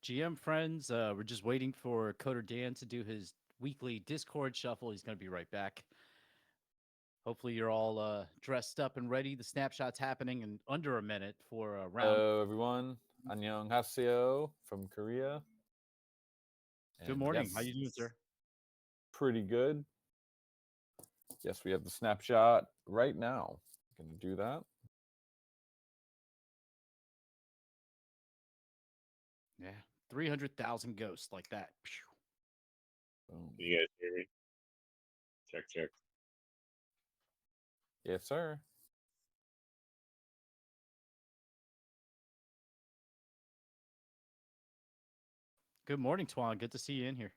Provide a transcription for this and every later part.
GM friends. We're just waiting for Coder Dan to do his weekly Discord shuffle. He's going to be right back. Hopefully, you're all dressed up and ready. The snapshot's happening in under a minute for a round. Hello, everyone. Annyeonghaseyo from Korea. Good And morning. yes, How you doing, sir? pretty good. Yes, we have the snapshot right now. Gonna do that. Yeah, 300,000 ghosts like that. Boom. Can you guys hear me? Check, check. Yes, sir. Good morning, Twan. Good to see you in here.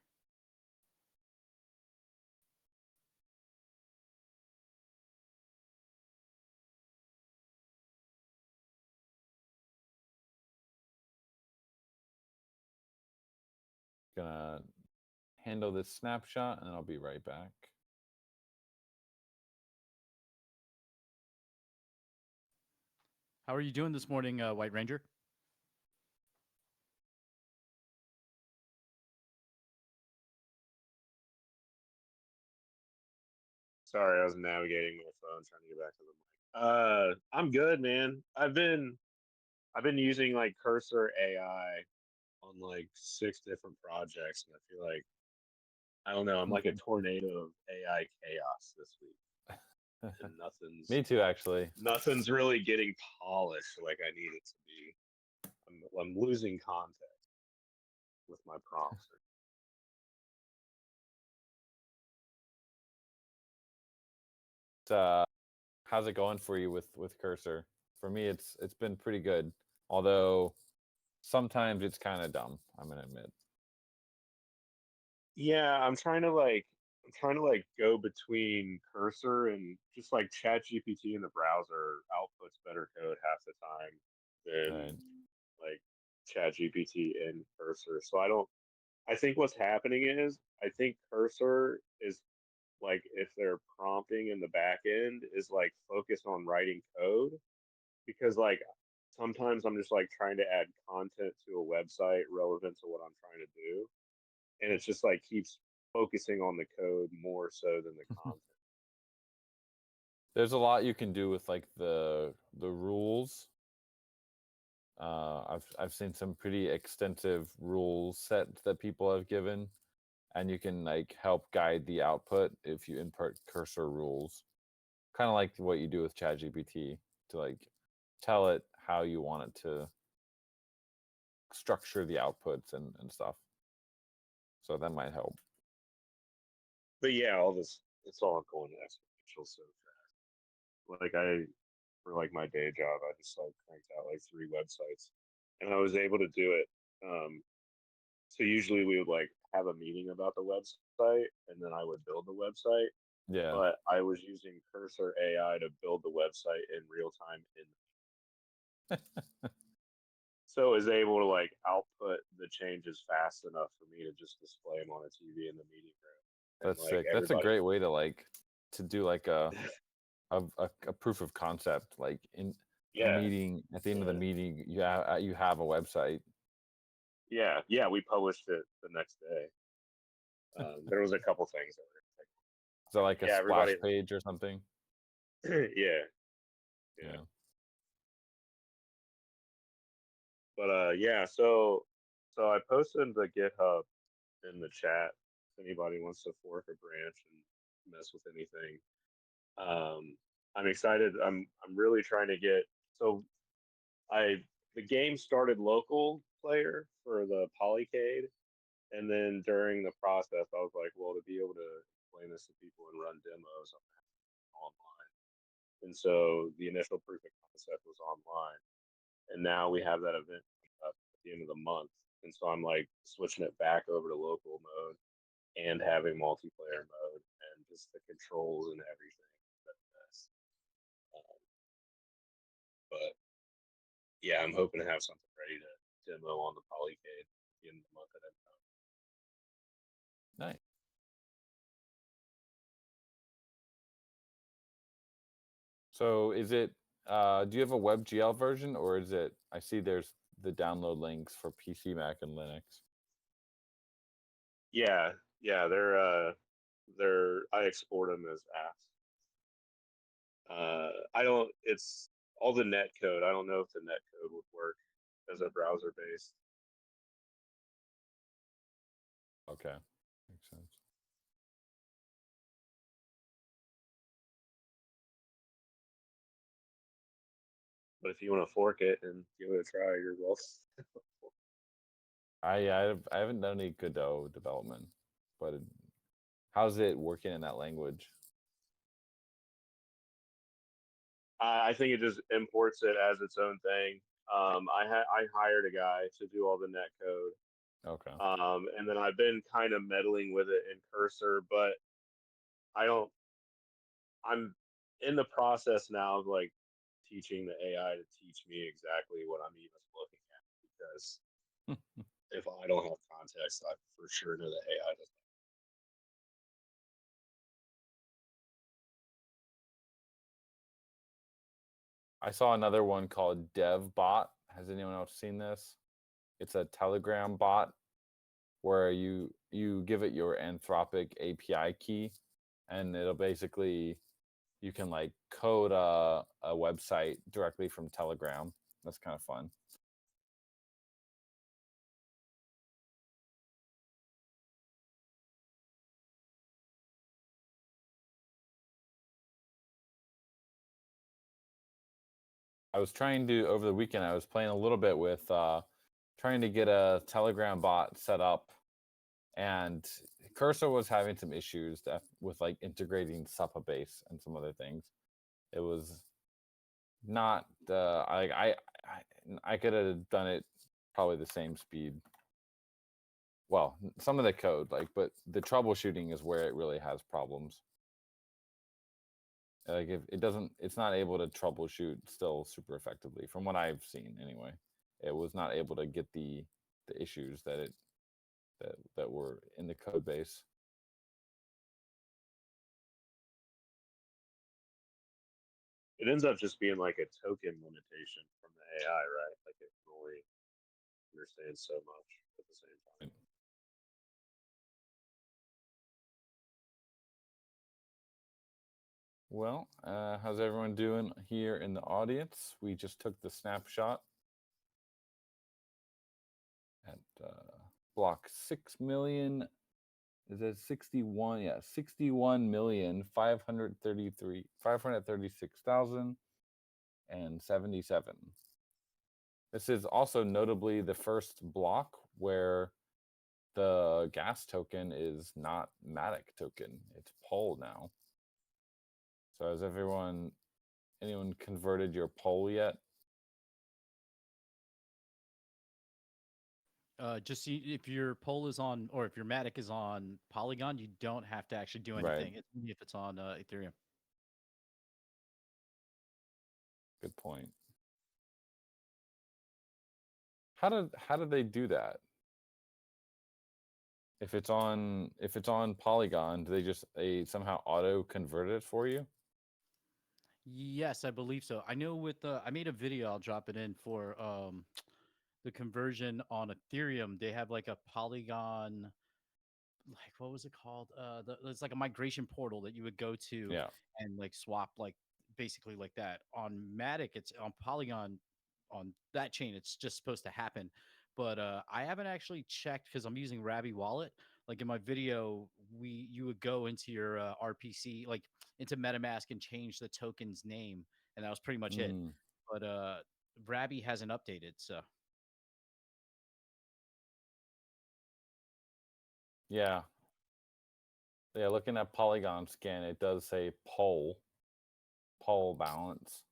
Gonna handle this snapshot and I'll be right back. How are you doing this morning, White Ranger? Sorry, I was navigating my phone trying to get back to the mic. I'm good, man. I've been using like Cursor AI on like 6 different projects, and I feel like I don't know. I'm like a tornado of AI chaos this week, and Me too, actually. nothing's really getting polished like I need it to be. I'm losing context with my prompts. How's it going for you with Cursor? For me, it's been pretty good. Although sometimes it's kind of dumb. I'm gonna admit. Yeah, I'm trying to go between Cursor and just like ChatGPT in the browser outputs better code half the time than Right. like ChatGPT in Cursor. I think what's happening is I think Cursor is like if they're prompting in the back end is like focused on writing code because like sometimes I'm just like trying to add content to a website relevant to what I'm trying to do, and it's just like keeps focusing on the code more so than the content. There's a lot you can do with like the rules. I've seen some pretty extensive rule sets that people have given, and you can like help guide the output if you input cursor rules, kind of like what you do with ChatGPT to like tell it how you want it to structure the outputs and stuff. So that might help. But yeah, all this it's all going exponential so fast. Like for like my day job, I just like cranked out like 3 websites, and I was able to do it. So usually we would like have a meeting about the website, and then I would build the website. Yeah. But I was using Cursor AI to build the website in real time so it was able to like output the changes fast enough for me to just display them on a TV in the meeting room. And That's like sick. That's a everybody, great way to do like a proof of concept, like in a yeah, meeting. At the end of the yeah, meeting, you have a website. yeah. We published it the next day. There was a couple things that were like, Is that like a yeah, splash everybody, page or something? yeah, yeah. Yeah. But yeah, so I posted the GitHub in the chat if anybody wants to fork a branch and mess with anything. I'm excited. I'm really trying to get so I the game started local player for the Polycade, and then during the process, I was like, well, to be able to explain this to people and run demos, I'm gonna have to do it online. And so the initial proof of concept was online, and now we have that event up at the end of the month. And so I'm like switching it back over to local mode and having multiplayer mode and just the controls and everything. Um, but yeah, I'm hoping to have something ready to demo on the Polycade at the end of the month at Hangout. Nice. So is it do you have a WebGL version, or is it I see there's the download links for PC, Mac, and Linux. Yeah, yeah, I export them as apps. I don't. It's all the net code. I don't know if the net code would work as a browser based. Okay, makes sense. But if you want to fork it and give it a try, you're welcome. I haven't done any Godot development, but how's it working in that language? I think it just imports it as its own thing. I hired a guy to do all the net code. Okay. And then I've been kind of meddling with it in Cursor, but I don't. I'm in the process now of like teaching the AI to teach me exactly what I'm even looking at because if I don't have context, I for sure know the AI doesn't. I saw another one called DevBot. Has anyone else seen this? It's a Telegram bot where you give it your Anthropic API key, and it'll basically you can like code a website directly from Telegram. That's kind of fun. I was trying to over the weekend. I was playing a little bit with trying to get a Telegram bot set up, and Cursor was having some issues with like integrating Supabase and some other things. It was not I could have done it probably the same speed. Well, some of the code, like, but the troubleshooting is where it really has problems. Like if it doesn't, it's not able to troubleshoot still super effectively from what I've seen anyway. It was not able to get the issues that were in the code base. It ends up just being like a token limitation from the AI, right? Like it can only understand so much at the same time. Well, how's everyone doing here in the audience? We just took the snapshot at block 6 million. Is it 61? Yeah, 61,536,077. This is also notably the first block where the gas token is not Matic token. It's Pol now. So has anyone converted your Pol yet? Just see if your poll is on, or if your Matic is on Polygon, you don't have to actually do Right. anything. It's only if it's on Ethereum. Good point. How do they do that? If it's on Polygon, do they somehow auto convert it for you? Yes, I believe so. I know with I made a video. I'll drop it in for the conversion on Ethereum. They have like a Polygon, like what was it called? It's like a migration portal that you would go to Yeah. and like swap like basically like that. On Matic, it's on Polygon on that chain. It's just supposed to happen, but I haven't actually checked because I'm using Rabby Wallet. Like in my video, you would go into your RPC, like into MetaMask, and change the token's name, and that was pretty much it. Mm, But Rabby hasn't updated, so. yeah. Yeah, looking at Polygon scan, it does say Pol balance.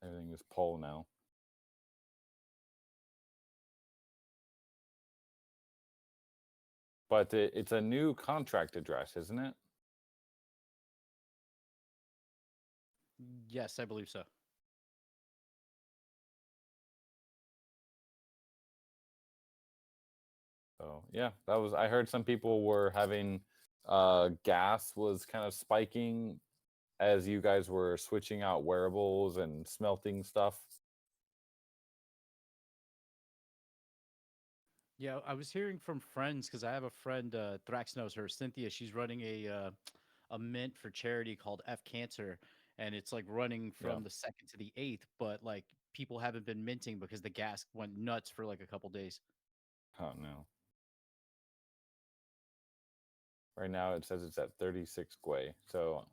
Everything is Pol now. But it's a new contract address, isn't it? Yes, I believe so. So yeah, I heard some people were having gas was kind of spiking as you guys were switching out wearables and smelting stuff? Yeah, I was hearing from friends because I have a friend, Thrax knows her, Cynthia. She's running a mint for charity called F Cancer, and it's like running Yeah. from the 2nd to the 8th, but like people haven't been minting because the gas went nuts for like a couple days. Oh no. Right now it says it's at 36 Gwei. So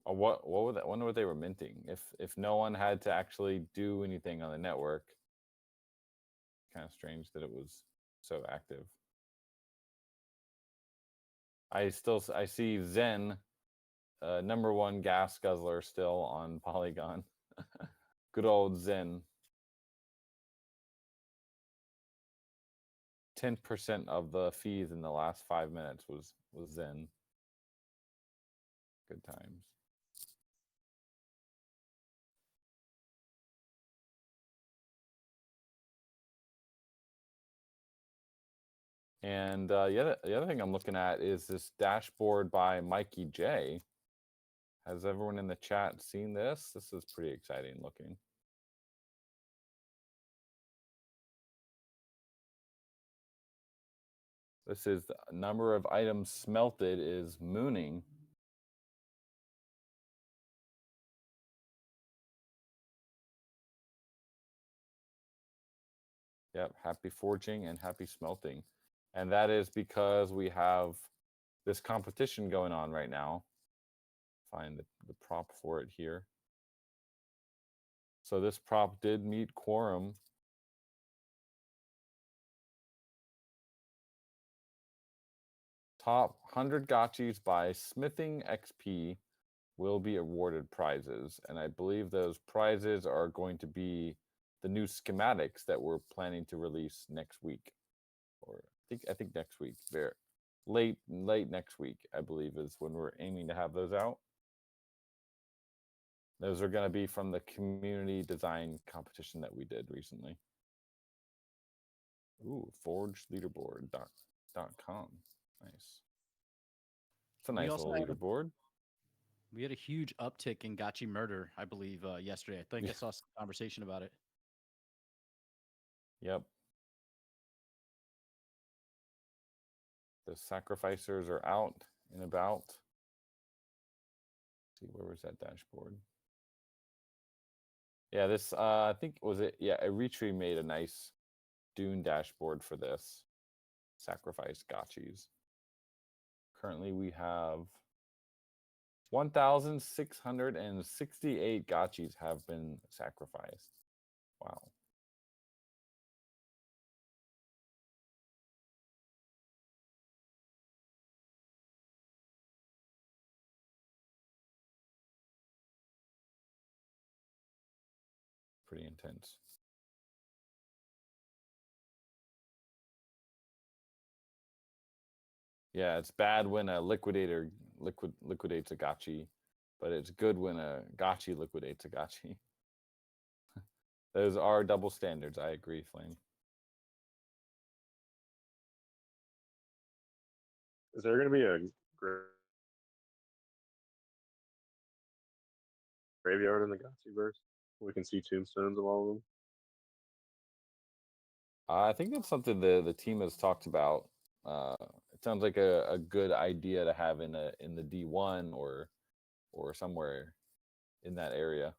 what would that, wonder what they were minting? If no one had to actually do anything on the network, kind of strange that it was so active. I see Zen, #1 gas guzzler still on Polygon. Good old Zen. 10% of the fees in the last 5 minutes was Zen. Good times. And the other thing I'm looking at is this dashboard by Mikey J. Has everyone in the chat seen this? This is pretty exciting looking. This is the number of items smelted is mooning. Yep, happy forging and happy smelting. And that is because we have this competition going on right now. Find the prop for it here. So this prop did meet quorum. Top 100 gotchis by Smithing XP will be awarded prizes. And I believe those prizes are going to be the new schematics that we're planning to release next week. Or I think next week. Very late next week, I believe, is when we're aiming to have those out. Those are going to be from the community design competition that we did recently. Ooh, forgeleaderboard.com. Nice. It's a We nice also little had leaderboard. we had a huge uptick in Gotchi murder, I believe, yesterday. I think Yeah. I saw some conversation about it. Yep. The sacrificers are out and about. Let's see, where was that dashboard? Yeah, this I think was it. Yeah, Eritrea made a nice Dune dashboard for this sacrifice gotchis. Currently, we have 1,668 gotchis have been sacrificed. Wow. Pretty intense. Yeah, it's bad when a liquidator liquidates a gotchi, but it's good when a gotchi liquidates a gotchi. Those are double standards. I agree, Flame. Is there going to be a graveyard in the Gothiverse? We can see tombstones of all of them. I think that's something the team has talked about. It sounds like a good idea to have in the D1 or somewhere in that area.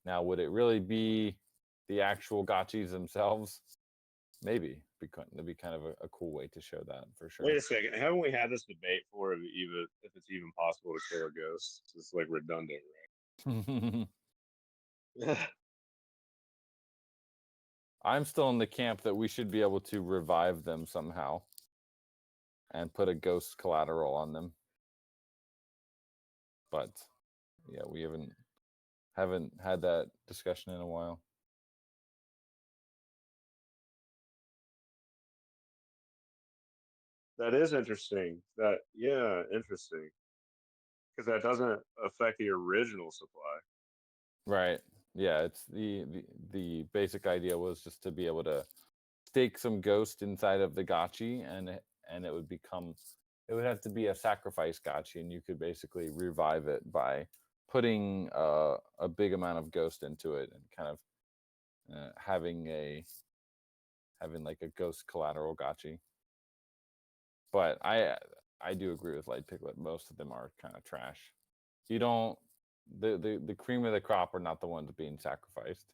Now, would it really be the actual gotchis themselves? Maybe. It'd be kind of a cool way to show that for sure. Wait a second. Haven't we had this debate for if it's even possible to kill a ghost? It's like redundant, right? I'm still in the camp that we should be able to revive them somehow and put a ghost collateral on them. But yeah, we haven't had that discussion in a while. That is interesting. Interesting. Because that doesn't affect the original supply. Right. Yeah, it's the basic idea was just to be able to stake some ghost inside of the gotchi and it would become It would have to be a sacrifice gotcha, and you could basically revive it by putting a big amount of ghost into it and kind of having like a ghost collateral gotcha. But I do agree with Light Piglet. Most of them are kind of trash. You don't the cream of the crop are not the ones being sacrificed.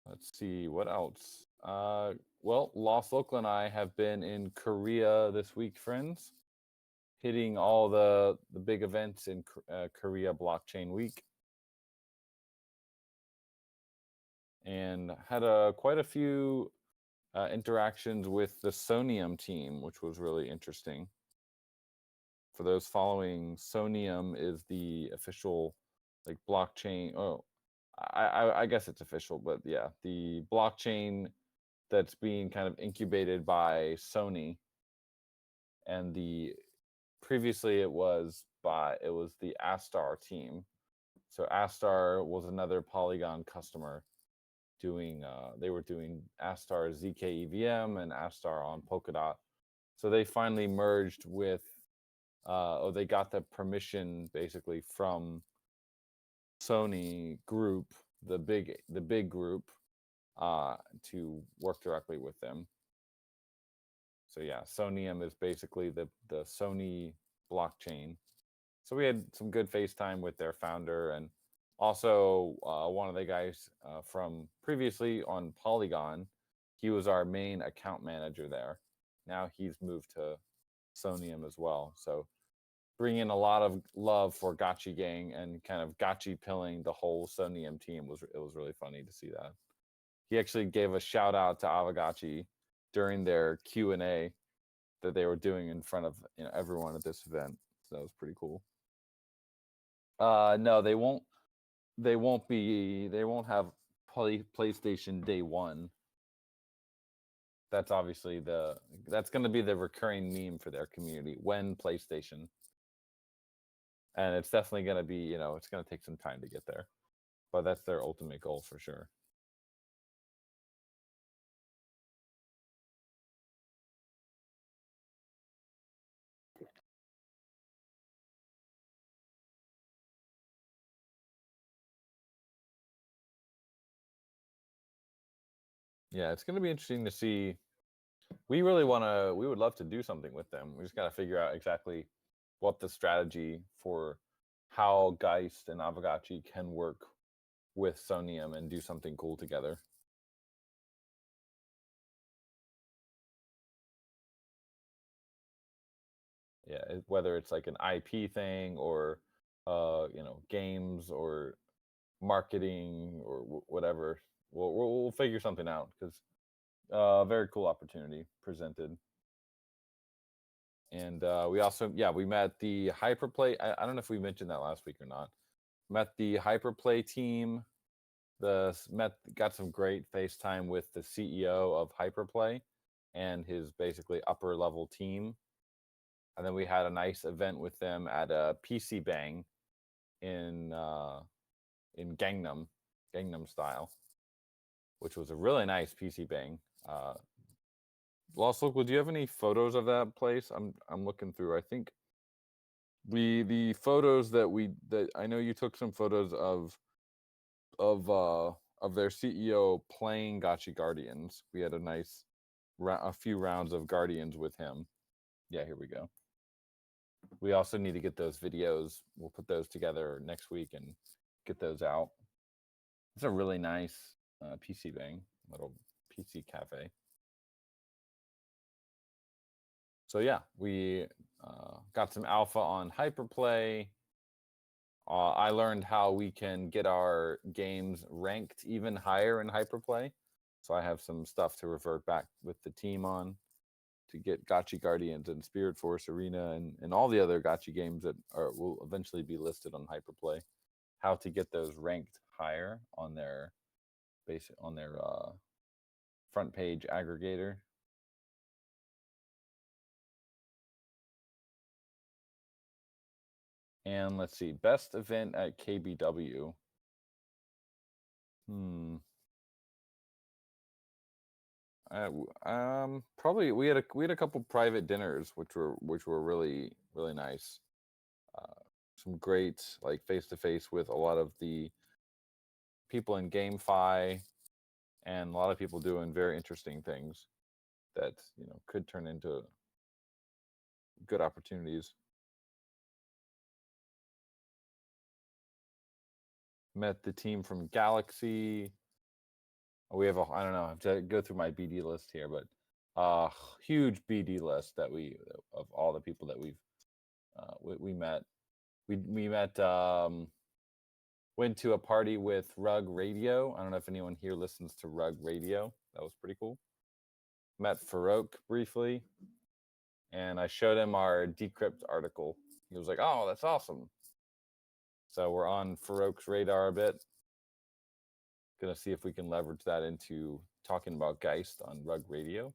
Let's see what else. Well, Lost Local and I have been in Korea this week, friends, hitting all the big events in Korea Blockchain Week, and had quite a few interactions with the Sonium team, which was really interesting. For those following, Sonium is the official like blockchain. Oh, I guess it's official, but yeah, the blockchain that's being kind of incubated by Sony, and the previously it was the Astar team. So Astar was another Polygon customer doing they were doing Astar ZK EVM and Astar on Polkadot. So they finally merged with they got the permission basically from Sony Group, the big group, to work directly with them. So yeah, Sonium is basically the Sony blockchain. So we had some good FaceTime with their founder, and also one of the guys from previously on Polygon. He was our main account manager there. Now he's moved to Sonium as well. So bringing a lot of love for Gotchi Gang and kind of Gotchi pilling the whole Sonium team was really funny to see that. He actually gave a shout out to Aavegotchi during their Q&A that they were doing in front of everyone at this event. So that was pretty cool. No, they won't. They won't be. They won't have PlayStation Day One. That's obviously that's going to be the recurring meme for their community. When PlayStation, and it's definitely going to be. It's going to take some time to get there, but that's their ultimate goal for sure. Yeah, it's going to be interesting to see. We would love to do something with them. We just got to figure out exactly what the strategy for how Geist and Aavegotchi can work with Sonium and do something cool together. Yeah, whether it's like an IP thing or games or marketing or whatever, we'll figure something out, because very cool opportunity presented. And we also we met the Hyperplay. I don't know if we mentioned that last week or not. Met the Hyperplay team. Got some great FaceTime with the CEO of Hyperplay and his basically upper level team. And then we had a nice event with them at a PC Bang in Gangnam style, which was a really nice PC Bang. Lost Local, do you have any photos of that place? I'm looking through. I think the photos that I know you took some photos of their CEO playing Gotchi Guardians. We had a few rounds of Guardians with him. Yeah, here we go. We also need to get those videos. We'll put those together next week and get those out. It's a really nice PC Bang, little PC cafe. So yeah, we got some alpha on Hyperplay. I learned how we can get our games ranked even higher in Hyperplay. So I have some stuff to revert back with the team on to get Gotchi Guardians and Spirit Force Arena and all the other Gotchi games that will eventually be listed on Hyperplay. How to get those ranked higher on their front page aggregator. And let's see, best event at KBW. Hmm. Probably we had a couple private dinners, which were really nice. Uh, some great like face to face with a lot of the people in GameFi, and a lot of people doing very interesting things that could turn into good opportunities. Met the team from Galaxy. We have I don't know, I have to go through my BD list here, but huge BD list that we of all the people that we met. We met went to a party with Rug Radio. I don't know if anyone here listens to Rug Radio. That was pretty cool. Met Farouk briefly, and I showed him our Decrypt article. He was like, "Oh, that's awesome." So we're on Farouk's radar a bit. Gonna see if we can leverage that into talking about Geist on Rug Radio.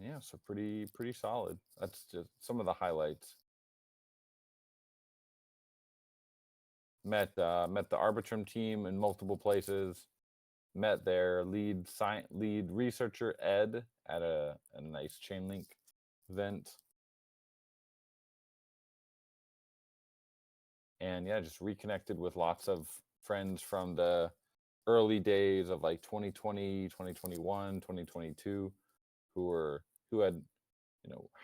Yeah, so pretty solid. That's just some of the highlights. Met the Arbitrum team in multiple places. Met their lead researcher Ed at a nice Chainlink event. And yeah, just reconnected with lots of friends from the early days of like 2020, 2021, 2022 who had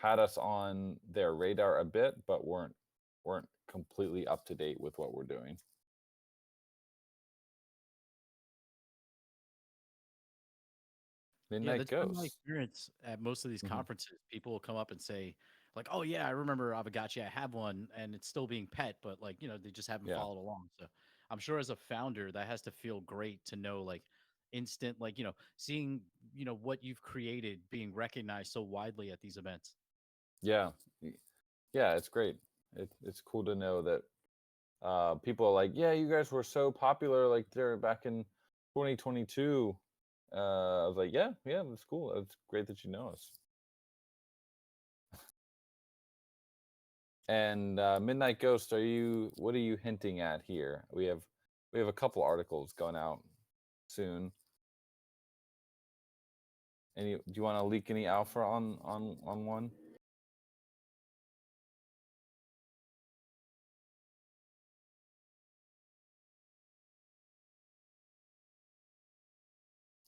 had us on their radar a bit, but weren't completely up to date with what we're doing. Yeah, Midnight that's been my Ghost. experience at most of these Mhm. conferences. People will come up and say, like, "Oh yeah, I remember Aavegotchi. I have one, and it's still being pet, but like, they just haven't Yeah. followed along." So, I'm sure as a founder, that has to feel great to know, like, instant, like, seeing, what you've created being recognized so widely at these events. Yeah. Yeah, it's great. It's cool to know that people are like, yeah, you guys were so popular like there back in 2022. I was like, yeah, that's cool. It's great that you know us. And Midnight Ghost, what are you hinting at here? We have a couple articles going out soon. Do you want to leak any alpha on one?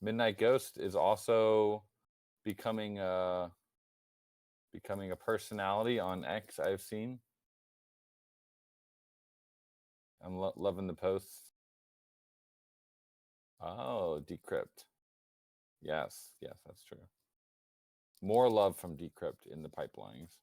Midnight Ghost is also becoming a personality on X. I've seen. I'm loving the posts. Oh, Decrypt. Yes, that's true. More love from Decrypt in the pipelines.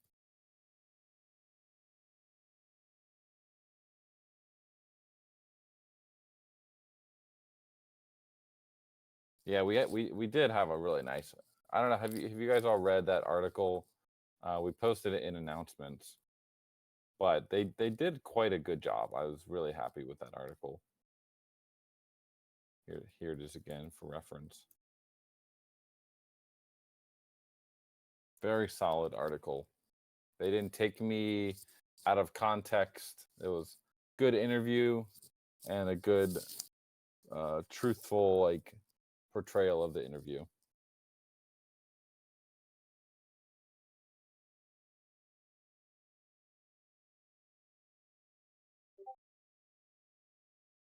Yeah, we did have a really nice. I don't know. Have you guys all read that article? We posted it in announcements, but they did quite a good job. I was really happy with that article. Here it is again for reference. Very solid article. They didn't take me out of context. It was good interview and a good truthful like portrayal of the interview.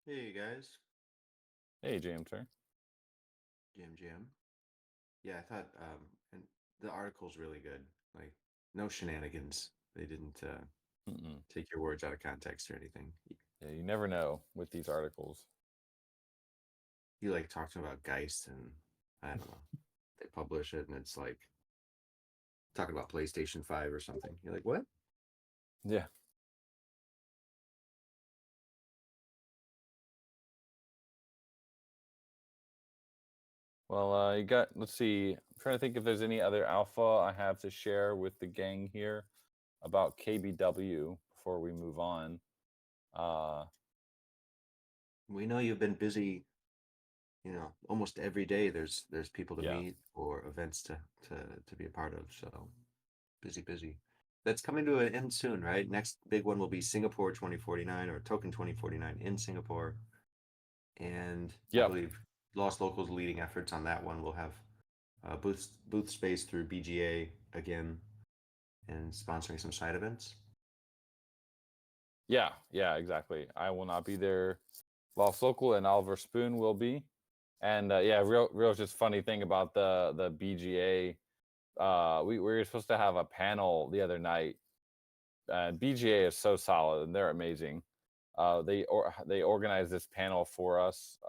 Hey guys, Hey, James, sir. Jam. Yeah, I thought and the article's really good. Like no shenanigans. They didn't Mm-mm. take your words out of context or anything. Yeah, you never know with these articles. You like talking about Geist and I don't know. They publish it and it's like talking about PlayStation 5 or something. You're like, what? Yeah. Well, you got. Let's see. I'm trying to think if there's any other alpha I have to share with the gang here about KBW before we move on. Uh, We know you've been busy almost every day there's people to Yeah. meet or events to be a part of. So busy. That's coming to an end soon, right? Next big one will be Singapore 2049 or Token 2049 in Singapore. And I Yep. believe Lost Locals leading efforts on that one will have booth space through BGA again and sponsoring some side events. Yeah, exactly. I will not be there. Lost Local and Oliver Spoon will be. And yeah, real just funny thing about the BGA. We were supposed to have a panel the other night. BGA is so solid and they're amazing. They organized this panel for us.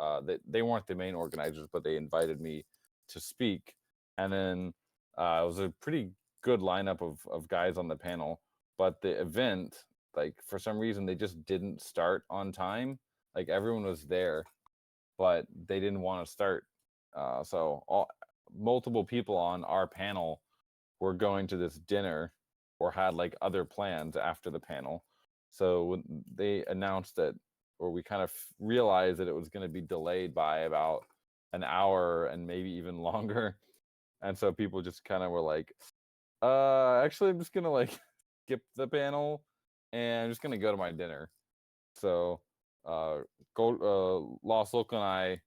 They weren't the main organizers, but they invited me to speak. And then it was a pretty good lineup of guys on the panel. But the event, like for some reason, they just didn't start on time. Like everyone was there, but they didn't want to start. Multiple people on our panel were going to this dinner or had like other plans after the panel. So when they announced that, or we kind of realized that it was going to be delayed by about an hour and maybe even longer. And so people just kind of were like, actually, I'm just going to like skip the panel and I'm just going to go to my dinner. So Lost Local and I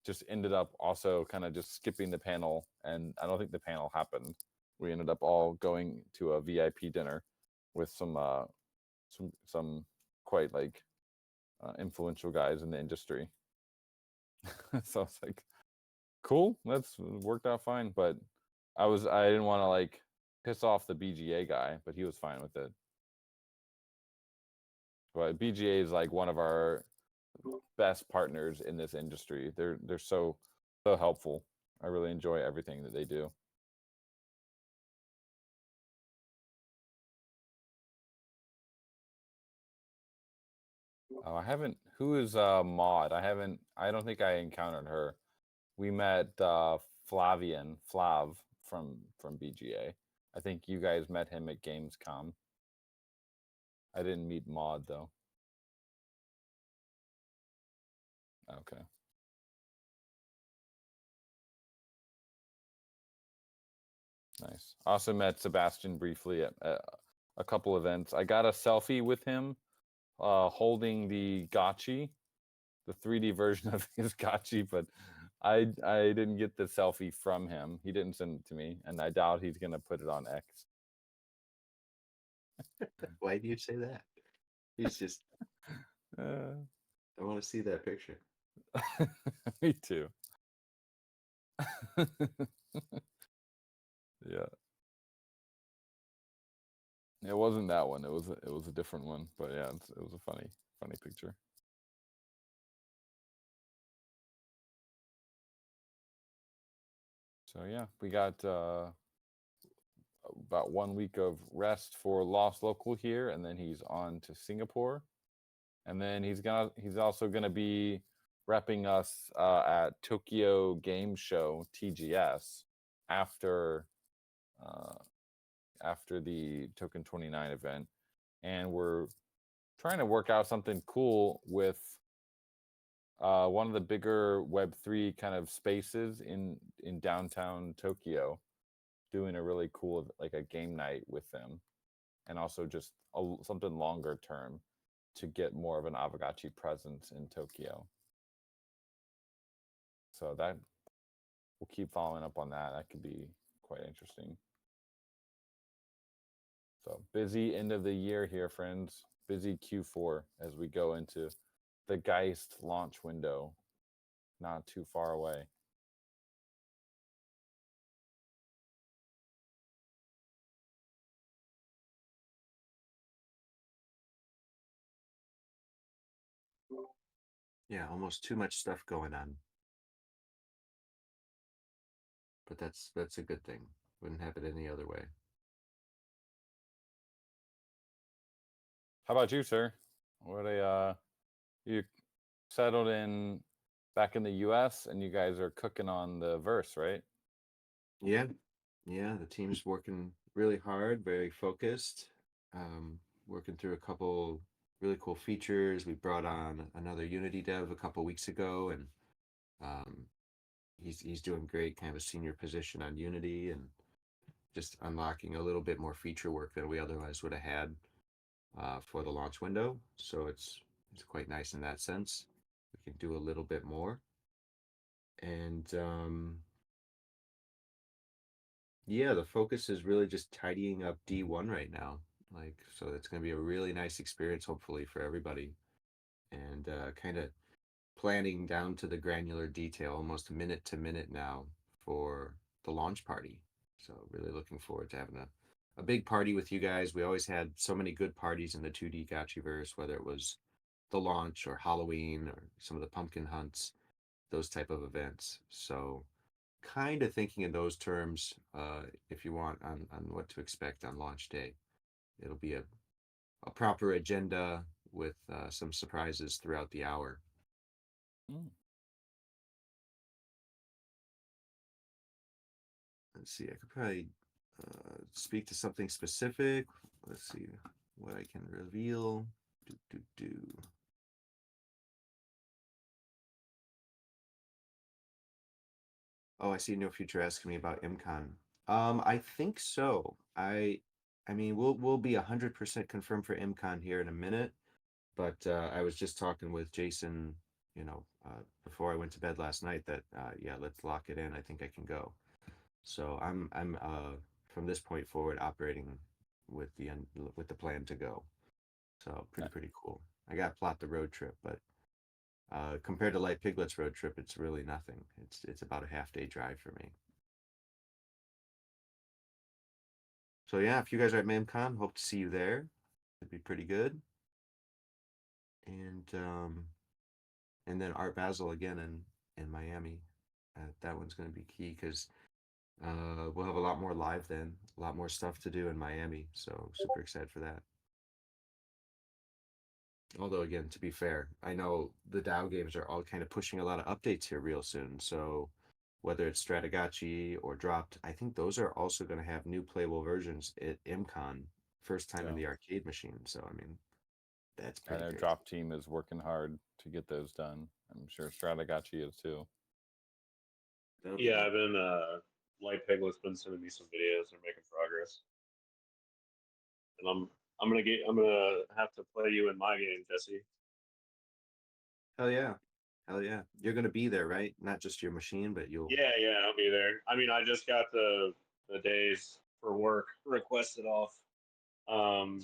just ended up also kind of just skipping the panel, and I don't think the panel happened. We ended up all going to a VIP dinner with some quite like influential guys in the industry. So it's like cool, that's worked out fine. But I didn't want to like piss off the BGA guy, but he was fine with it. But BGA is like one of our best partners in this industry. They're so helpful. I really enjoy everything that they do. I haven't. Who is Maud? I don't think I encountered her. We met Flav from BGA. I think you guys met him at Gamescom. I didn't meet Maud though. Okay. Nice. Also met Sebastian briefly at a couple events. I got a selfie with him holding the Gotchi, the 3D version of his Gotchi, but I didn't get the selfie from him. He didn't send it to me, and I doubt he's gonna put it on X. Why do you say that? He's just. I want to see that picture. Me too. Yeah. It wasn't that one. It was a different one, but yeah, it was a funny picture. So yeah, we got about 1 week of rest for Lost Local here, and then he's on to Singapore, and then he's also gonna be repping us at Tokyo Game Show TGS after the Token 29 event, and we're trying to work out something cool with one of the bigger Web3 kind of spaces in downtown Tokyo, doing a really cool like a game night with them, and also just something longer term to get more of an Aavegotchi presence in Tokyo. So that we'll keep following up on that. That could be quite interesting. So busy end of the year here, friends. Busy Q4 as we go into the Geist launch window, not too far away. Yeah, almost too much stuff going on. But that's a good thing. Wouldn't have it any other way. How about you, sir? You settled in back in the US and you guys are cooking on the verse, right? Yeah. The team's working really hard, very focused. Working through a couple really cool features. We brought on another Unity dev a couple weeks ago, and He's doing great, kind of a senior position on Unity, and just unlocking a little bit more feature work than we otherwise would have had for the launch window. So it's quite nice in that sense. We can do a little bit more, and yeah, the focus is really just tidying up D1 right now. Like, so it's going to be a really nice experience, hopefully, for everybody, and kind of planning down to the granular detail, almost minute to minute now for the launch party. So really looking forward to having a big party with you guys. We always had so many good parties in the 2D Gotchiverse, whether it was the launch or Halloween or some of the pumpkin hunts, those type of events. So kind of thinking in those terms, if you want, on what to expect on launch day. It'll be a proper agenda with some surprises throughout the hour. Mm. Let's see, I could probably speak to something specific. Let's see what I can reveal. Do. Oh, I see No Future asking me about MCon. I think so. I mean, we'll be 100% confirmed for MCon here in a minute. But I was just talking with Jason, before I went to bed last night that yeah, let's lock it in. I think I can go. So I'm from this point forward operating with the plan to go. So pretty cool. I got to plot the road trip, but compared to Light Piglet's road trip, it's really nothing. It's about a half day drive for me. So yeah, if you guys are at MamCon, hope to see you there. It'd be pretty good. And then Art Basel again in Miami. That one's going to be key because we'll have a lot more live then, a lot more stuff to do in Miami. So super excited for that. Although again, to be fair, I know the DAO games are all kind of pushing a lot of updates here real soon. So whether it's Aavegotchi or Dropped, I think those are also going to have new playable versions at MCon, first time in the arcade machine. So I mean, that's And pretty our crazy. drop team is working hard to get those done. I'm sure Aavegotchi is too. Yeah, I've been Light Piglet's been sending me some videos. They're making progress, and I'm gonna have to play you in my game, Jesse. Hell yeah. Hell yeah. You're going to be there, right? Not just your machine, but you'll. Yeah, I'll be there. I mean, I just got the days for work requested off.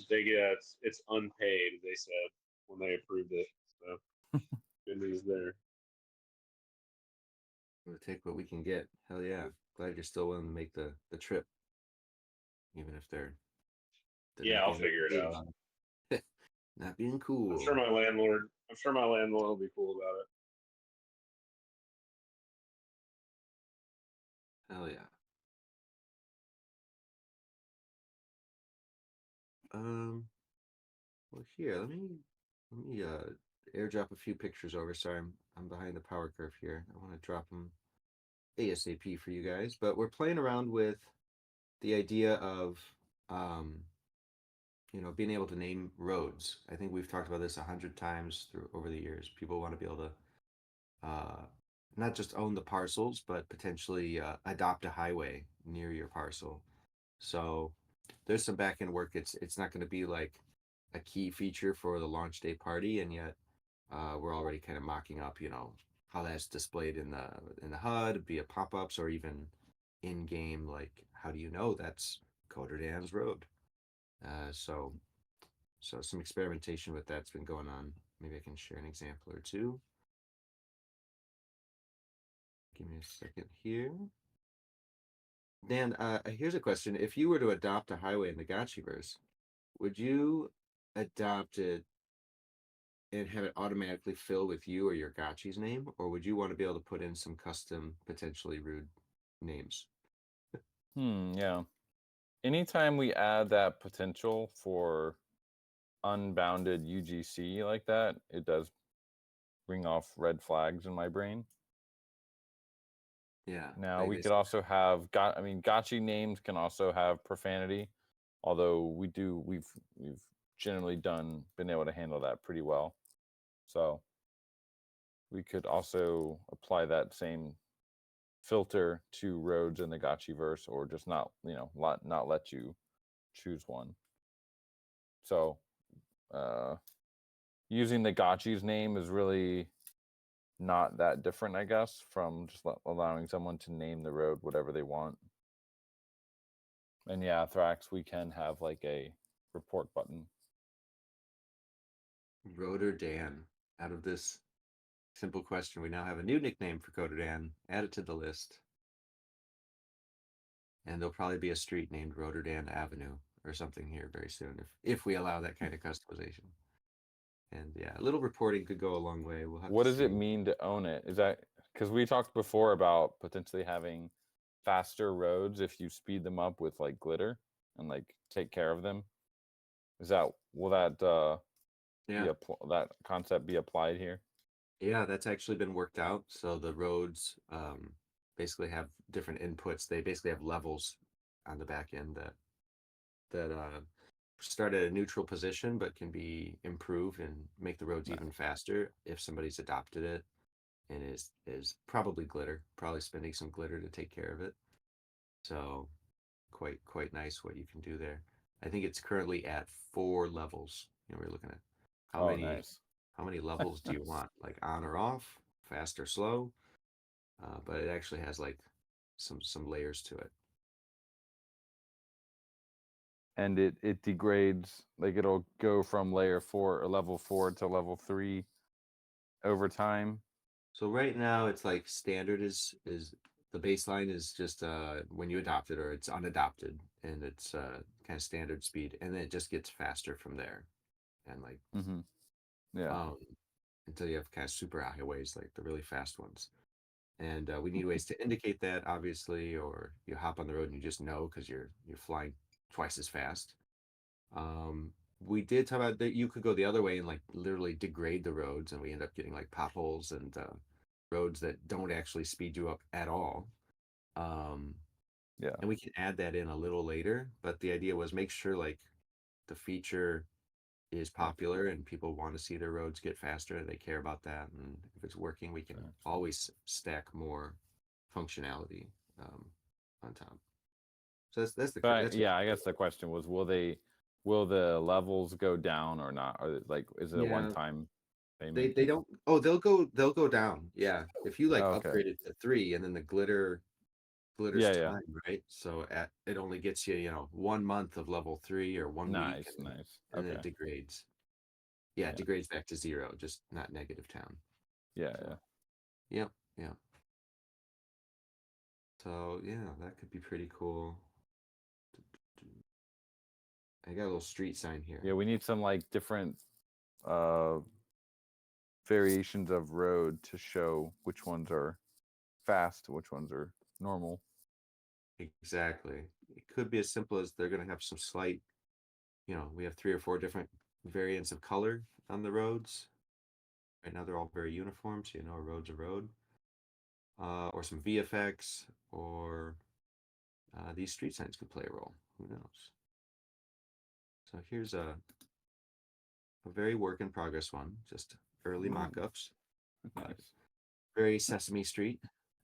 They get it's unpaid. They said when they approved it. So good news there. We'll take what we can get. Hell yeah. Glad you're still willing to make the trip. Even if they're Yeah, not I'll being figure it cool out. about it. Not being cool. I'm sure my landlord will be cool about it. Hell yeah. Well here, let me airdrop a few pictures over. Sorry, I'm behind the power curve here. I want to drop them ASAP for you guys. But we're playing around with the idea of being able to name roads. I think we've talked about this 100 times through over the years. People want to be able to not just own the parcels, but potentially adopt a highway near your parcel. So there's some back end work. It's not going to be like a key feature for the launch day party, and yet we're already kind of mocking up, how that's displayed in the HUD via pop-ups or even in game. Like, how do you know that's Coder Dan's road? So some experimentation with that's been going on. Maybe I can share an example or two. Give me a second here. Dan, here's a question. If you were to adopt a highway in the Gotchiverse, would you adopt it and have it automatically fill with you or your Gotchi's name? Or would you want to be able to put in some custom, potentially rude names? Yeah. Anytime we add that potential for unbounded UGC like that, it does ring off red flags in my brain. Yeah. Now we could also have gotchi names can also have profanity, although we've generally been able to handle that pretty well. So we could also apply that same filter to roads in the Gotchi verse, or just not, not let you choose one. So using the Gotchi's name is really not that different, I guess, from just allowing someone to name the road whatever they want. And yeah, Thrax, we can have like a report button. Rotor Dan. Out of this simple question, we now have a new nickname for Coder Dan. Add it to the list. And there'll probably be a street named Rotterdam Avenue or something here very soon, if we allow that kind of customization. And yeah, a little reporting could go a long way. We'll have What to does see. it mean to own it? Is that because we talked before about potentially having faster roads if you speed them up with like glitter and like take care of them? Will that Yeah, that concept be applied here? yeah, that's actually been worked out. So the roads basically have different inputs. They basically have levels on the back end that start at a neutral position but can be improved and make the roads even faster if somebody's adopted it and is probably spending some glitter to take care of it. So quite nice what you can do there. I think it's currently at 4 levels. We're looking at how many Nice. how many levels do you want, like on or off, fast or slow? But it actually has like some layers to it. And it degrades, like it'll go from layer 4 or level 4 to level 3 over time. So right now it's like standard is the baseline is just when you adopt it, or it's unadopted, and it's kind of standard speed, and then it just gets faster from there, and like Yeah. until you have kind of super highways, like the really fast ones. And we need ways to indicate that, obviously, or you hop on the road and you just know because you're flying twice as fast. We did talk about that you could go the other way and like literally degrade the roads, and we end up getting like potholes and roads that don't actually speed you up at all. Yeah. And we can add that in a little later, but the idea was make sure like the feature is popular and people want to see their roads get faster and they care about that, and if it's working, we can always stack more functionality on top. So that's Yeah, I guess the question was, will the levels go down or not? Or like, is it a Yeah. one-time payment? They don't. Oh, they'll go down. Yeah, if you like Okay. upgrade it to 3, and then the glitter's Yeah. time, right? So it only gets you 1 month of level 3 or 1 week, Nice. and then Okay. it degrades. Yeah, it degrades back to 0, just not negative town. Yeah. Yep. So yeah, that could be pretty cool. I got a little street sign here. Yeah, we need some like different variations of road to show which ones are fast, which ones are normal. Exactly. It could be as simple as they're going to have some slight, we have 3 or 4 different variants of color on the roads. Right now they're all very uniform, so a road's a road. Or some VFX, or these street signs could play a role. Who knows? So here's a very work in progress one, just early mock-ups. Nice. Very Sesame Street.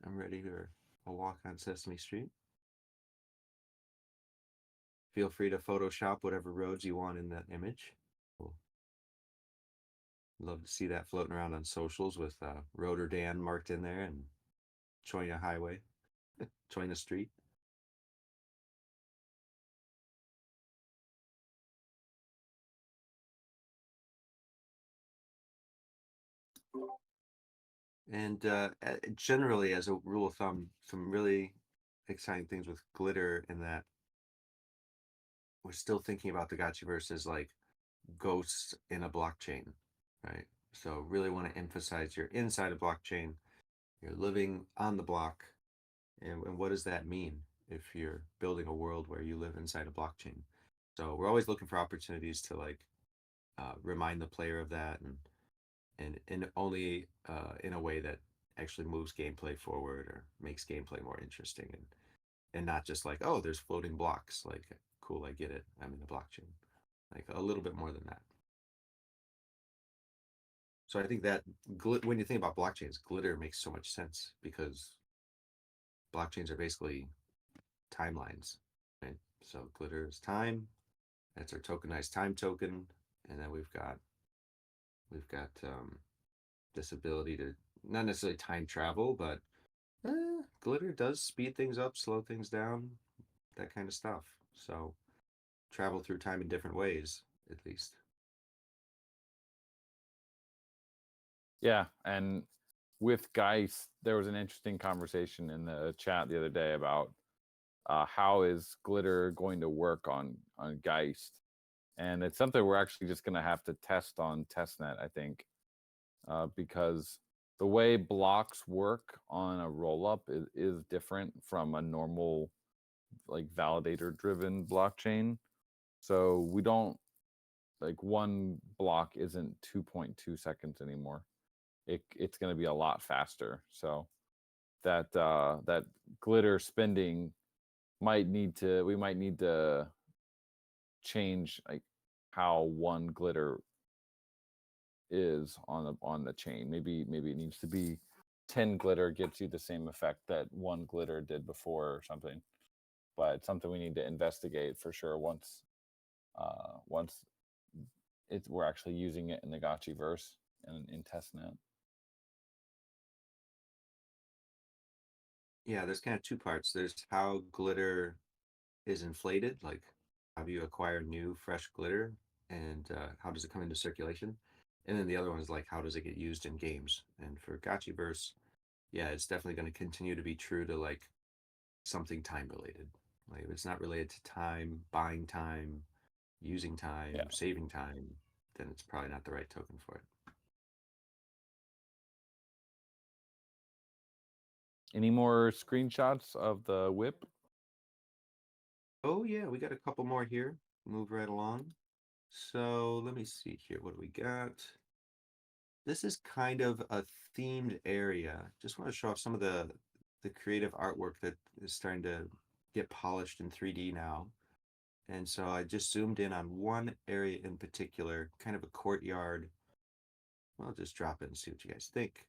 I'm ready for a walk on Sesame Street. Feel free to Photoshop whatever roads you want in that image. Cool. Love to see that floating around on socials with Rotor Dan marked in there and Choina Highway, Choina Street. And generally, as a rule of thumb, some really exciting things with glitter in that we're still thinking about the Gotchiverse as like ghosts in a blockchain, right? So really want to emphasize you're inside a blockchain, you're living on the block, and what does that mean if you're building a world where you live inside a blockchain? So we're always looking for opportunities to like remind the player of that, and only in a way that actually moves gameplay forward or makes gameplay more interesting, and not just like, oh, there's floating blocks, like cool, I get it, I'm in a blockchain, like a little bit more than that. So I think that when you think about blockchains, glitter makes so much sense because blockchains are basically timelines, right? So glitter is time. That's our tokenized time token, and then we've got this ability to not necessarily time travel, but glitter does speed things up, slow things down, that kind of stuff. So travel through time in different ways, at least. Yeah, and with Geist, there was an interesting conversation in the chat the other day about how is glitter going to work on Geist, and it's something we're actually just going to have to test on testnet, I think, because the way blocks work on a rollup is different from a normal like validator driven blockchain. So we don't like one block isn't 2.2 seconds anymore. It's going to be a lot faster. So that glitter spending we might need to change like how one glitter is on the chain. Maybe it needs to be 10 glitter gets you the same effect that one glitter did before or something. But it's something we need to investigate for sure once we're actually using it in the Gotchi verse and in testnet. Yeah, there's kind of two parts. There's how glitter is inflated, like how do you acquire new, fresh glitter, and how does it come into circulation? And then the other one is like how does it get used in games? And for Gotchiverse, yeah, it's definitely going to continue to be true to like something time related. Like if it's not related to time, buying time, using time, Yeah. saving time, then it's probably not the right token for it. Any more screenshots of the whip? Oh yeah, we got a couple more here. Move right along. So let me see here. What do we got? This is kind of a themed area. Just want to show off some of the creative artwork that is starting to get polished in 3D now. And so I just zoomed in on one area in particular, kind of a courtyard. I'll just drop it and see what you guys think.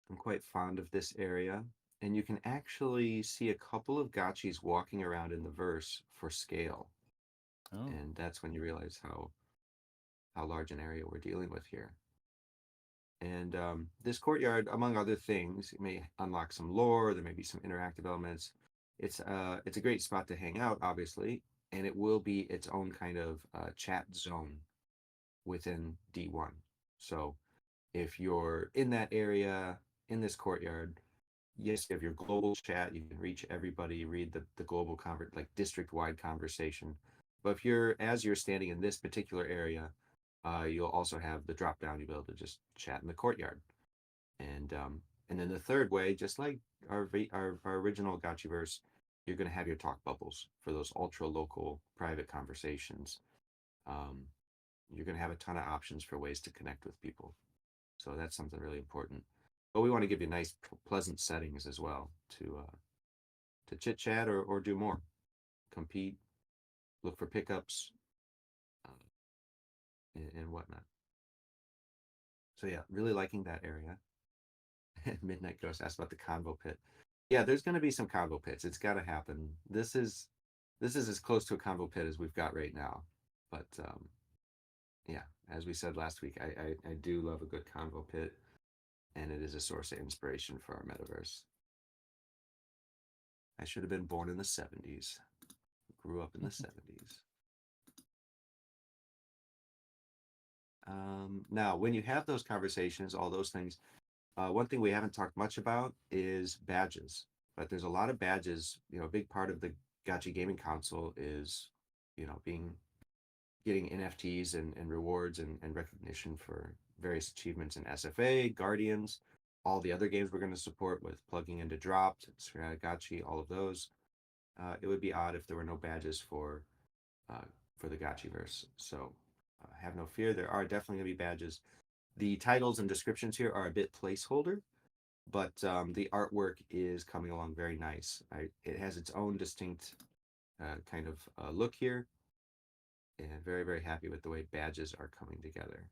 I'm quite fond of this area. And you can actually see a couple of gotchis walking around in the verse for scale. Oh. And that's when you realize how large an area we're dealing with here. And this courtyard, among other things, it may unlock some lore. There may be some interactive elements. It's a great spot to hang out, obviously, and it will be its own kind of chat zone within D1. So if you're in that area, in this courtyard, yes, you have your global chat. You can reach everybody, read the global like district-wide conversation. But if as you're standing in this particular area, you'll also have the drop down. You'll be able to just chat in the courtyard. And then the third way, just like our original Gotchiverse, you're going to have your talk bubbles for those ultra local private conversations. You're going to have a ton of options for ways to connect with people. So that's something really important. But we want to give you nice, pleasant settings as well to chit chat or do more, compete, look for pickups, and whatnot. So yeah, really liking that area. Midnight Ghost asked about the convo pit. Yeah, there's going to be some convo pits. It's got to happen. This is as close to a convo pit as we've got right now. But yeah, as we said last week, I do love a good convo pit, and it is a source of inspiration for our metaverse. I should have been born in the 70s. Grew up in the 70s. Now, when you have those conversations, all those things, one thing we haven't talked much about is badges. But there's a lot of badges. A big part of the Gachi Gaming Council is, getting NFTs and rewards and recognition for various achievements in SFA, Guardians, all the other games we're going to support with plugging into Dropped, Gachi, all of those. It would be odd if there were no badges for the Gotchiverse. So have no fear. There are definitely going to be badges. The titles and descriptions here are a bit placeholder, but the artwork is coming along very nice. It has its own distinct kind of look here. and very, very happy with the way badges are coming together.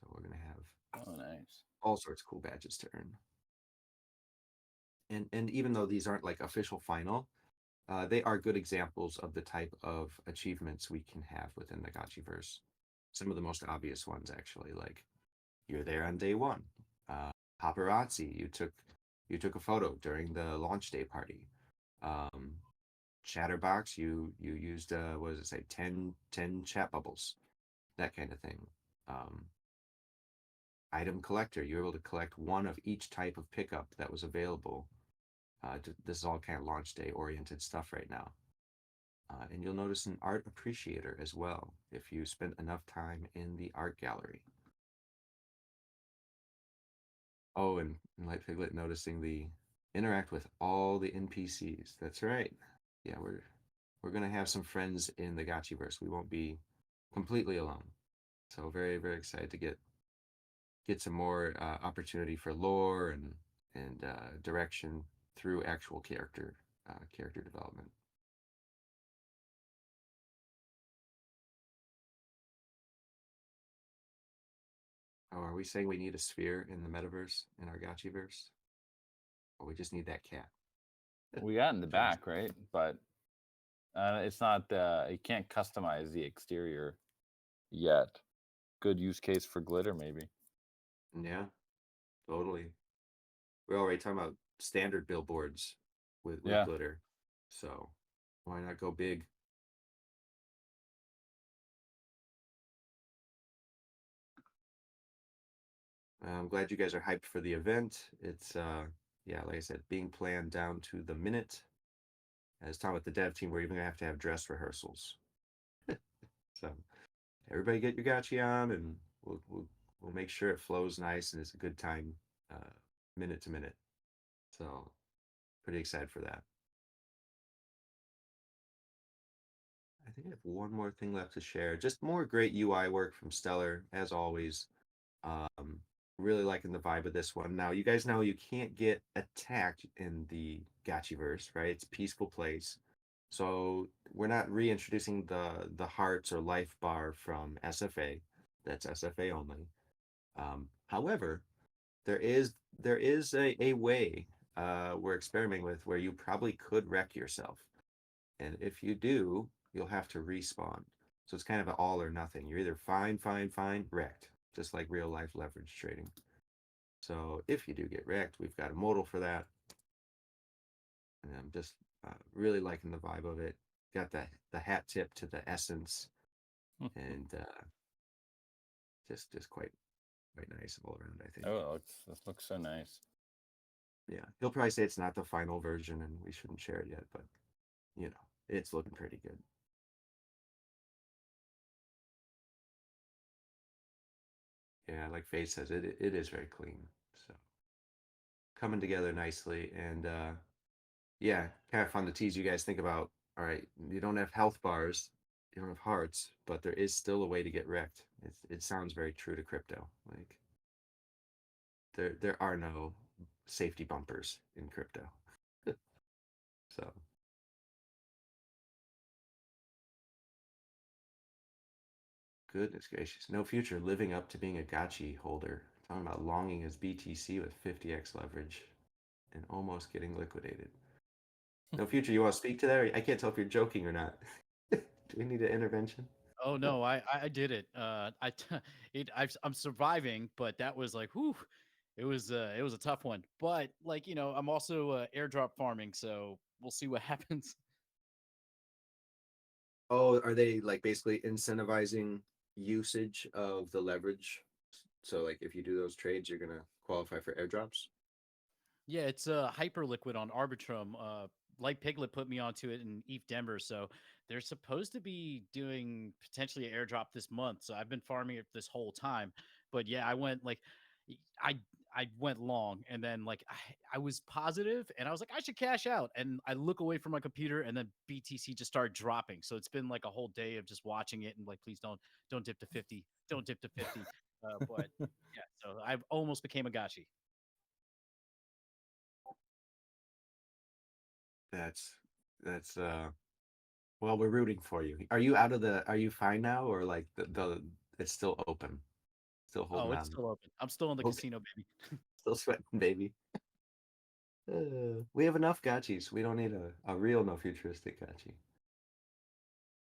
So we're gonna have Oh, nice. all sorts of cool badges to earn. And even though these aren't like official final, they are good examples of the type of achievements we can have within the Gotchiverse. Some of the most obvious ones, actually, like you're there on day one. Paparazzi, you took a photo during the launch day party. Um, Chatterbox, you used what does it say, 10 chat bubbles, that kind of thing. Um, Item collector, you're able to collect one of each type of pickup that was available. This is all kind of launch day oriented stuff right now. And you'll notice an art appreciator as well if you spent enough time in the art gallery. Oh, and Light Piglet noticing the interact with all the NPCs. That's right. Yeah, we're gonna have some friends in the Gotchiverse. We won't be completely alone. So very, very excited to get some more opportunity for lore and direction through actual character development. Oh, are we saying we need a sphere in the metaverse in our Gotchiverse? Or we just need that cat? We got in the back, right? But it's not. You can't customize the exterior yet. Good use case for glitter, maybe. Yeah, totally. We're already talking about standard billboards with Yeah. glitter. So why not go big? I'm glad you guys are hyped for the event. It's yeah, like I said, being planned down to the minute. As talking with the dev team, we're even gonna have to have dress rehearsals. So everybody get your gotchi on, and we'll make sure it flows nice and it's a good time, minute to minute. So pretty excited for that. I think I have one more thing left to share. Just more great UI work from Stellar, as always. Um, really liking the vibe of this one. Now, you guys know you can't get attacked in the Gotchiverse, right? It's a peaceful place. So we're not reintroducing the hearts or life bar from SFA. That's SFA only. However, there is a way we're experimenting with where you probably could wreck yourself. And if you do, you'll have to respawn. So it's kind of an all or nothing. You're either fine, fine, fine, wrecked, just like real life leverage trading. So if you do get wrecked, we've got a modal for that. And I'm just really liking the vibe of it. Got the hat tip to the essence, and just quite nice all around, I think. Oh, this looks so nice. Yeah, he'll probably say it's not the final version and we shouldn't share it yet, but you know, it's looking pretty good. Yeah, like Faye says, it is very clean. So coming together nicely, and yeah, kind of fun to tease you guys. Think about, all right, you don't have health bars, you don't have hearts, but there is still a way to get wrecked. It sounds very true to crypto. Like there are no safety bumpers in crypto. So goodness gracious, no future living up to being a gotchi holder. Talking about longing as BTC with 50x leverage and almost getting liquidated. No future, you want to speak to that? I can't tell if you're joking or not. Do we need an intervention? Oh no, I did it. I'm surviving, but that was like, whew, it was a tough one. But like I'm also airdrop farming, so we'll see what happens. Oh, are they like basically incentivizing usage of the leverage? So like if you do those trades, you're gonna qualify for airdrops? Yeah, it's hyper liquid on Arbitrum. Light Piglet put me onto it in ETH Denver, so they're supposed to be doing potentially an airdrop this month. So I've been farming it this whole time. But yeah, I went like y- I I went long, and then like I was positive, and I was like I should cash out, and I look away from my computer, and then BTC just started dropping. So it's been like a whole day of just watching it and like please don't dip to 50, don't dip to 50. But yeah, so I've almost became a gashi. That's that's Well, we're rooting for you. Are you out of the? Are you fine now, or like the it's still open, still holding Oh, it's on? still open. I'm still in the Okay, casino, baby. still sweating, baby. We have enough gotchis. We don't need a real no futuristic gotchi.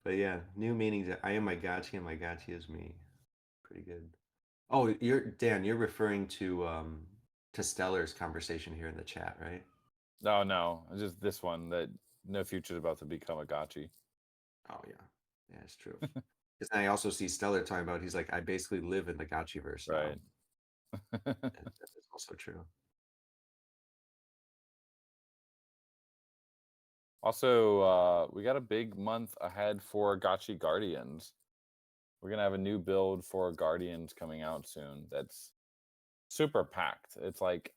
But yeah, new meanings. I am my gotchi, and my gotchi is me. Pretty good. Oh, you're Dan. You're referring to Stellar's conversation here in the chat, right? No, it's just this one that No Future's about to become a gotchi. Oh yeah, yeah, it's true. Because I also see Stellar talking about he's like, I basically live in the Gotchiverse now. Right. And that is also true. Also, we got a big month ahead for Gotchi Guardians. We're gonna have a new build for Guardians coming out soon. That's super packed. It's like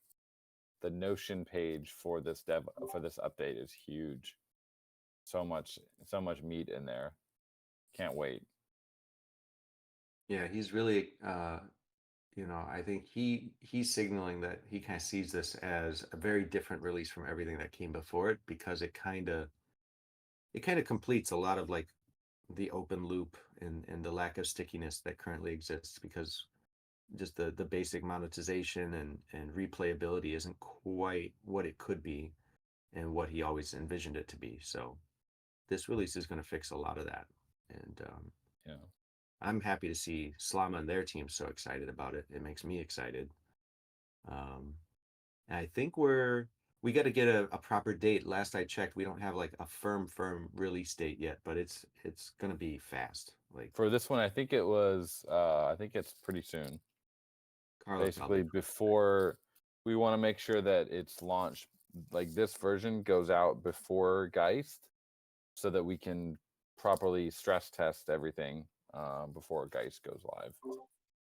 the Notion page for this update is huge. So much meat in there. Can't wait. Yeah, he's really I think he's signaling that he kind of sees this as a very different release from everything that came before it because it kind of completes a lot of like the open loop and the lack of stickiness that currently exists because just the basic monetization and replayability isn't quite what it could be and what he always envisioned it to be. So this release is going to fix a lot of that. And Yeah. I'm happy to see Slama and their team so excited about it. It makes me excited. And I think we got to get a proper date. Last I checked, we don't have like a firm release date yet, but it's gonna be fast. Like For this one, I think it's pretty soon. Carlos Basically, probably before we want to make sure that it's launched, like this version goes out before Geist, so that we can properly stress test everything before Geist goes live.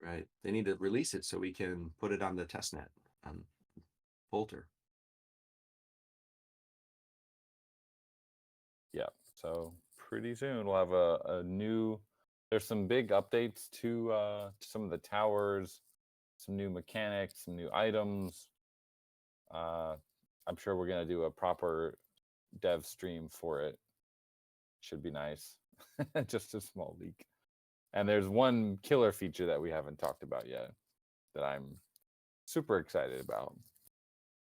right. They need to release it so we can put it on the testnet on Bolter. Yeah. So pretty soon we'll have a new. There's some big updates to some of the towers, some new mechanics, some new items. I'm sure we're gonna do a proper dev stream for it. Should be nice. Just a small leak. And there's one killer feature that we haven't talked about yet that I'm super excited about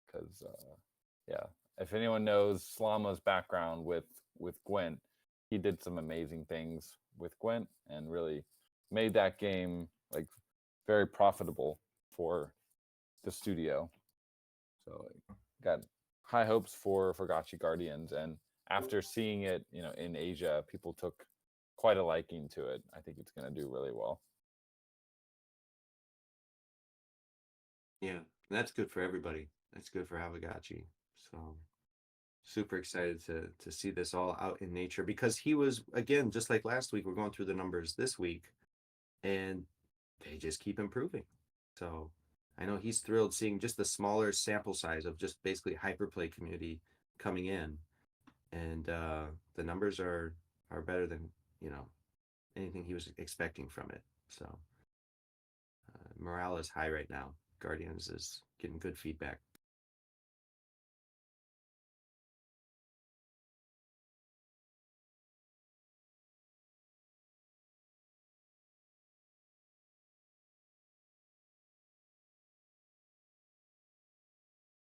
because yeah, if anyone knows Slama's background with Gwent, he did some amazing things with Gwent and really made that game like very profitable for the studio. So got high hopes for Gotchi Guardians, and after seeing it, in Asia, people took quite a liking to it. I think it's going to do really well. Yeah, that's good for everybody. That's good for Aavegotchi. So super excited to see this all out in nature because he was again just like last week. We're going through the numbers this week, and they just keep improving. So I know he's thrilled seeing just the smaller sample size of just basically hyperplay community coming in, and the numbers are better than anything he was expecting from it. So morale is high right now. Guardians is getting good feedback.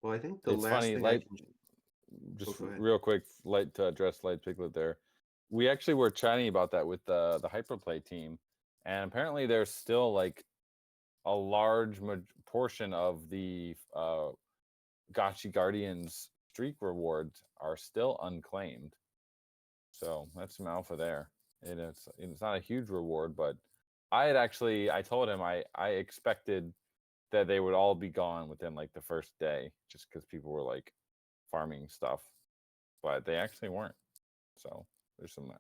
Well, I think the It's last funny, thing I Light. can Just go ahead. real quick, Light to address Light Piglet there. We actually were chatting about that with the hyperplay team, and apparently there's still like a large portion of the Gotchi Guardians streak rewards are still unclaimed. So that's some alpha there. And it's not a huge reward, but I told him I expected that they would all be gone within like the first day, just because people were like farming stuff, but they actually weren't. So there's some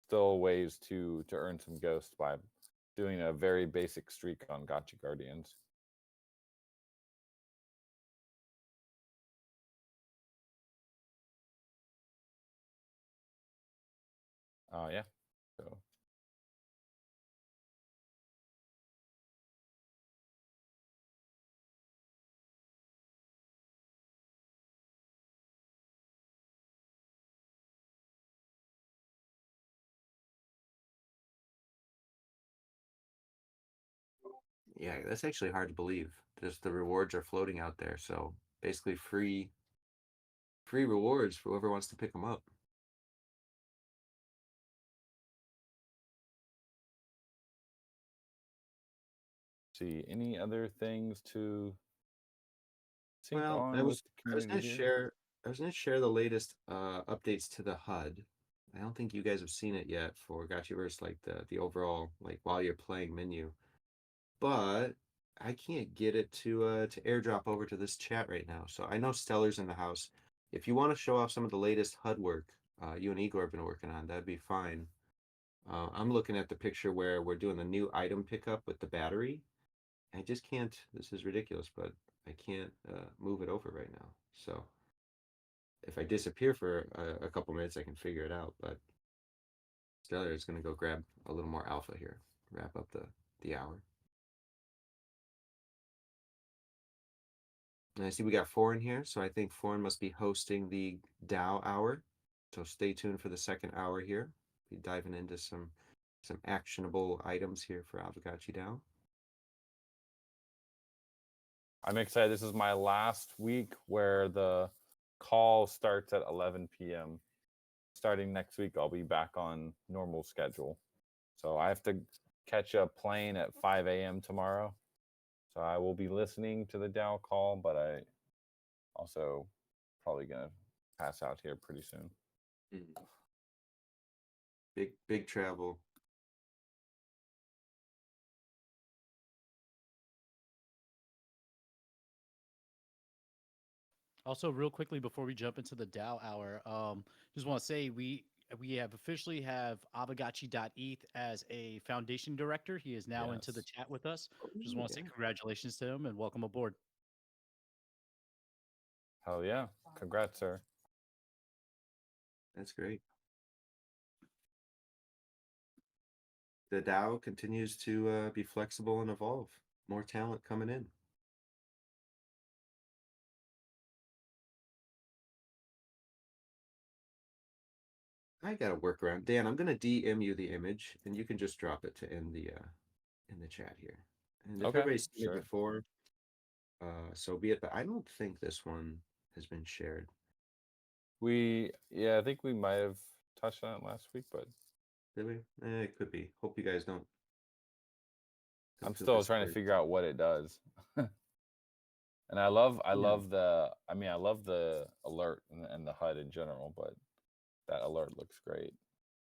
still ways to earn some ghosts by doing a very basic streak on Gotcha Guardians. Yeah. So Yeah, that's actually hard to believe. Just the rewards are floating out there, so basically free rewards for whoever wants to pick them up. See any other things to sync Well, on with the I was community gonna here? share the latest updates to the HUD. I don't think you guys have seen it yet for Gotchiverse, like the overall like while you're playing menu, but I can't get it to airdrop over to this chat right now. So I know Stellar's in the house. If you want to show off some of the latest HUD work you and Igor have been working on, that'd be fine. I'm looking at the picture where we're doing the new item pickup with the battery. I just can't. This is ridiculous, but I can't move it over right now. So if I disappear for a couple minutes, I can figure it out. But Stellar is going to go grab a little more alpha here, wrap up the hour. And I see we got Foreign here, so I think Foreign must be hosting the DAO hour. So stay tuned for the second hour here. Be diving into some actionable items here for Aavegotchi DAO. I'm excited. This is my last week where the call starts at 11 p.m. Starting next week, I'll be back on normal schedule. So I have to catch a plane at 5 a.m. tomorrow. So I will be listening to the DAO call, but I also probably gonna pass out here pretty soon. Big travel. Also, real quickly before we jump into the DAO hour, just want to say we have officially have Aavegotchi.eth as a foundation director. He is now into the Yes. chat with us. Just Oh, want to say congratulations to him and welcome aboard. Hell yeah. Congrats, sir. That's great. The DAO continues to be flexible and evolve. More talent coming in. I got to work around. Dan, I'm going to DM you the image, and you can just drop it to in the chat here. And if Okay, everybody's seen it sure. before, so be it. But I don't think this one has been shared. I think we might have touched on it last week, but Did we? It could be. Hope you guys don't I'm feel still trying to discouraged. figure out what it does. And I Yeah. love the I love the alert and the HUD in general, but that alert looks great.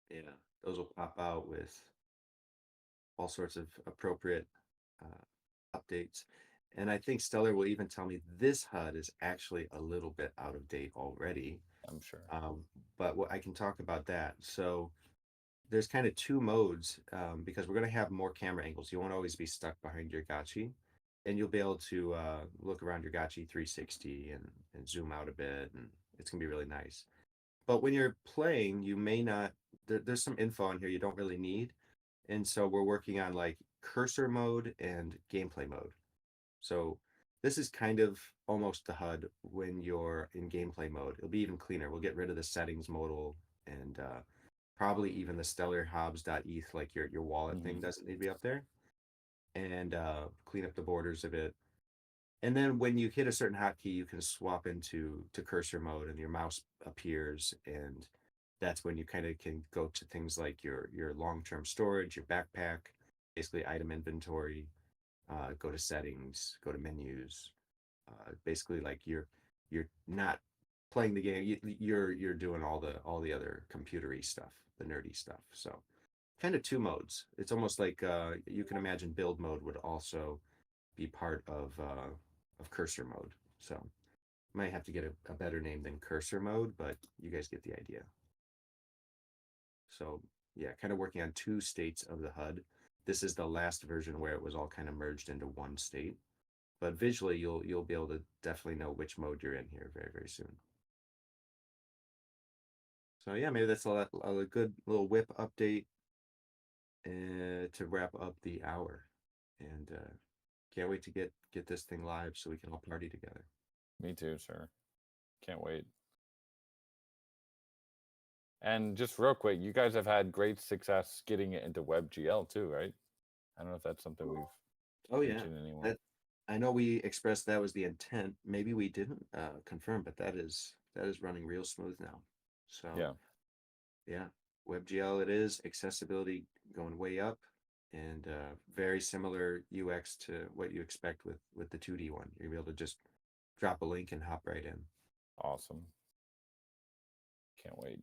Yeah, those will pop out with all sorts of appropriate updates. And I think Stellar will even tell me this HUD is actually a little bit out of date already. I'm sure. But what I can talk about that. So there's kind of two modes because we're going to have more camera angles. You won't always be stuck behind your Gotchi, and you'll be able to look around your Gotchi 360 and zoom out a bit, and it's going to be really nice. But when you're playing, you may not. There's some info on here you don't really need, and so we're working on like cursor mode and gameplay mode. So this is kind of almost the HUD when you're in gameplay mode. It'll be even cleaner. We'll get rid of the settings modal and probably even the stellar hobs.eth, like your wallet thing doesn't need to be up there, and clean up the borders of it. And then when you hit a certain hotkey, you can swap into cursor mode, and your mouse appears, and that's when you kind of can go to things like your long-term storage, your backpack, basically item inventory, go to settings, go to menus. Basically, like you're not playing the game. You're doing all the other computery stuff, the nerdy stuff. So kind of two modes. It's almost like you can imagine build mode would also be part of cursor mode. So might have to get a better name than cursor mode, but you guys get the idea. So yeah, kind of working on two states of the HUD. This is the last version where it was all kind of merged into one state. But visually, you'll be able to definitely know which mode you're in here very, very soon. So yeah, maybe that's a good little whip update to wrap up the hour. And can't wait to get this thing live so we can all party together. Me too, sir. Can't wait. And just real quick, you guys have had great success getting it into WebGL too, right? I don't know if that's something we've Oh yeah, mention anyone. that I know we expressed that was the intent. Maybe we didn't confirm, but that is running real smooth now. So Yeah, yeah, WebGL it is. Accessibility going way up, and very similar UX to what you expect with the 2D one. You're able to just drop a link and hop right in. awesome. Can't wait.